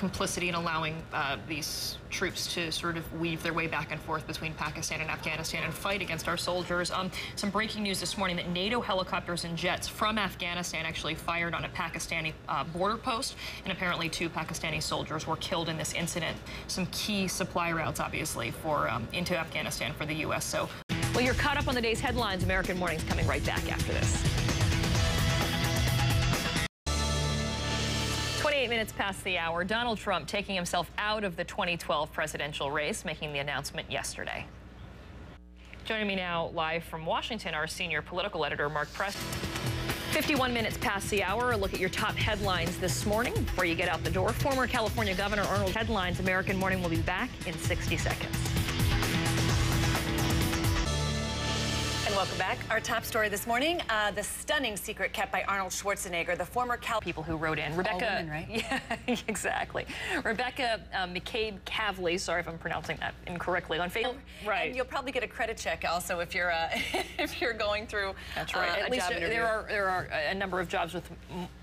complicity in allowing these troops to sort of weave their way back and forth between Pakistan and Afghanistan and fight against our soldiers. Some breaking news this morning that NATO helicopters and jets from Afghanistan actually fired on a Pakistani border post, and apparently 2 Pakistani soldiers were killed in this incident. Some key supply routes, obviously, for into Afghanistan for the U.S. So, well, you're caught up on the day's headlines. American Morning's coming right back after this. 28 minutes past the hour, Donald Trump taking himself out of the 2012 presidential race, making the announcement yesterday. Joining me now live from Washington, our senior political editor, Mark Press. 51 minutes past the hour, a look at your top headlines this morning before you get out the door. Former California Governor Arnold headlines. American Morning will be back in 60 seconds. And welcome back. Our top story this morning, the stunning secret kept by Arnold Schwarzenegger, the former people who wrote in. Rebecca, all women, right? Yeah, exactly. Rebecca McCabe-Cavley, sorry if I'm pronouncing that incorrectly, on Facebook. Right. And you'll probably get a credit check also if you're if you're going through. That's right. At least there are a number of jobs with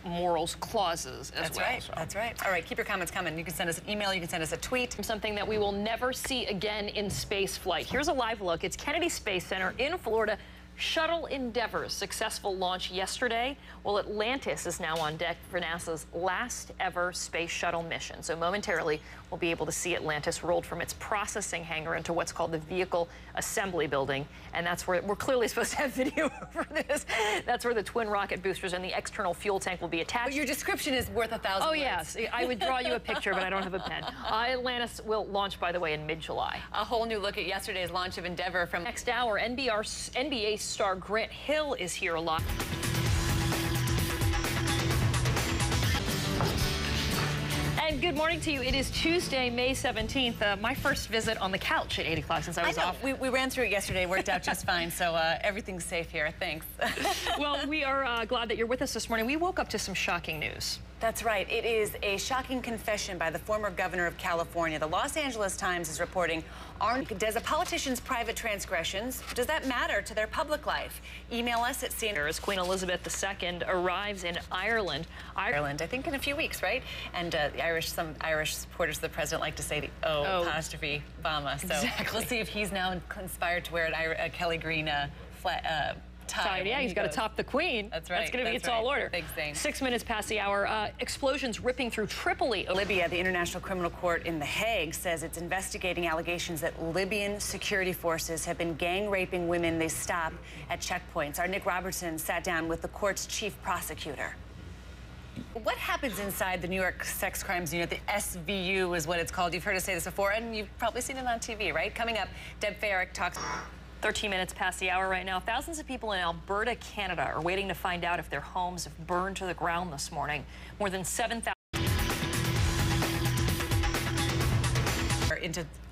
morals clauses as That's well. Right. So. That's right. All right. Keep your comments coming. You can send us an email. You can send us a tweet. Something that we will never see again in space flight. Here's a live look. It's Kennedy Space Center in Florida. Shuttle Endeavour's successful launch yesterday. Well, Atlantis is now on deck for NASA's last ever space shuttle mission. So momentarily, we'll be able to see Atlantis rolled from its processing hangar into what's called the Vehicle Assembly Building. And that's where we're clearly supposed to have video for this. That's where the twin rocket boosters and the external fuel tank will be attached. But your description is worth 1,000 words. Oh, yes. I would draw you a picture, but I don't have a pen. Atlantis will launch, by the way, in mid-July. A whole new look at yesterday's launch of Endeavour from next hour. NBA star Grant Hill is here a lot. And good morning to you. It is Tuesday, May 17th. My first visit on the couch at 8 o'clock since I was off. We ran through it yesterday. It worked out just fine. So everything's safe here. Thanks. Well, we are glad that you're with us this morning. We woke up to some shocking news. That's right. It is a shocking confession by the former governor of California. The Los Angeles Times is reporting, does a politician's private transgressions, does that matter to their public life? Email us at CNN. As Queen Elizabeth II arrives in Ireland. I think in a few weeks, right? And some Irish supporters of the president like to say the apostrophe Obama. So exactly. We'll see if he's now inspired to wear a Kelly green tie. Yeah, he's got to top the Queen. That's right. That's going to be a tall order. Big thing. 6 minutes past the hour. Explosions ripping through Tripoli. Libya, the International Criminal Court in The Hague, says it's investigating allegations that Libyan security forces have been gang raping women they stop at checkpoints. Our Nick Robertson sat down with the court's chief prosecutor. What happens inside the New York Sex Crimes Unit? The SVU is what it's called. You've heard us say this before, and you've probably seen it on TV, right? Coming up, Deb Farrick talks. 13 minutes past the hour right now. Thousands of people in Alberta, Canada are waiting to find out if their homes have burned to the ground this morning. More than 7,000.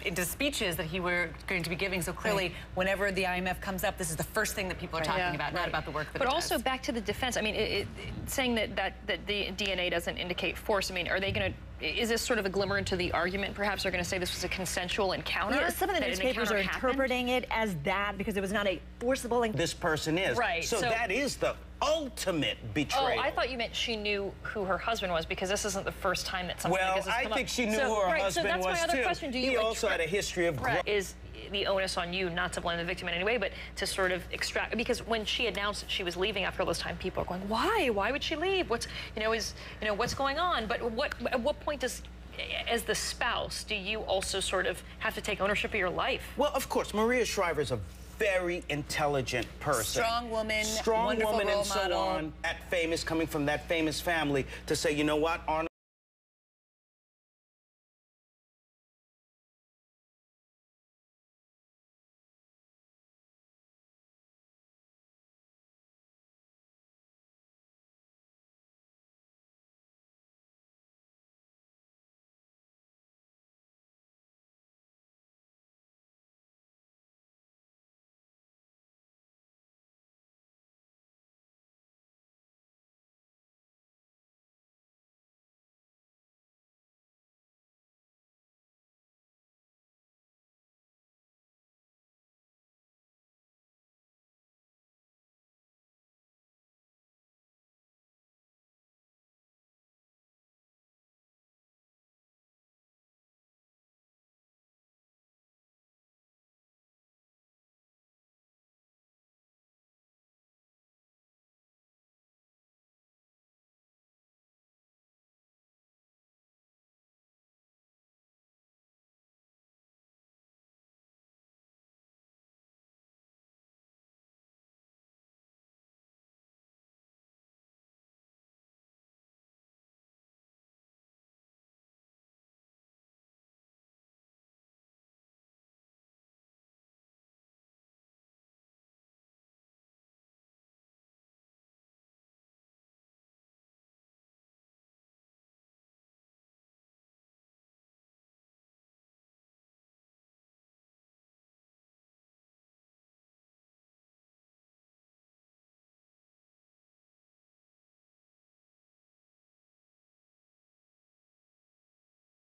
Into speeches that he were going to be giving. So clearly, whenever the IMF comes up, this is the first thing that people are talking about, not about the work that it does. But also back to the defense. I mean, saying that the DNA doesn't indicate force. I mean, are they going to? Is this sort of a glimmer into the argument? Perhaps they're going to say this was a consensual encounter. Yeah, some of the newspapers are interpreting it as that because it was not a forcible. This person is right. So that is the ultimate betrayal. Oh, I thought you meant she knew who her husband was because this isn't the first time that something like this has come up. I think she knew who her husband was so that's my other too. question. Do you he also had a history of is the onus on you not to blame the victim in any way, but to sort of extract, because when she announced that she was leaving after all this time, people are going, why would she leave? What's what's going on? But at what point does, as the spouse, do you also sort of have to take ownership of your life? Well, of course, Maria Shriver is a very intelligent person. Strong woman, and so model. on, coming from that famous family, to say, you know what, Arnold.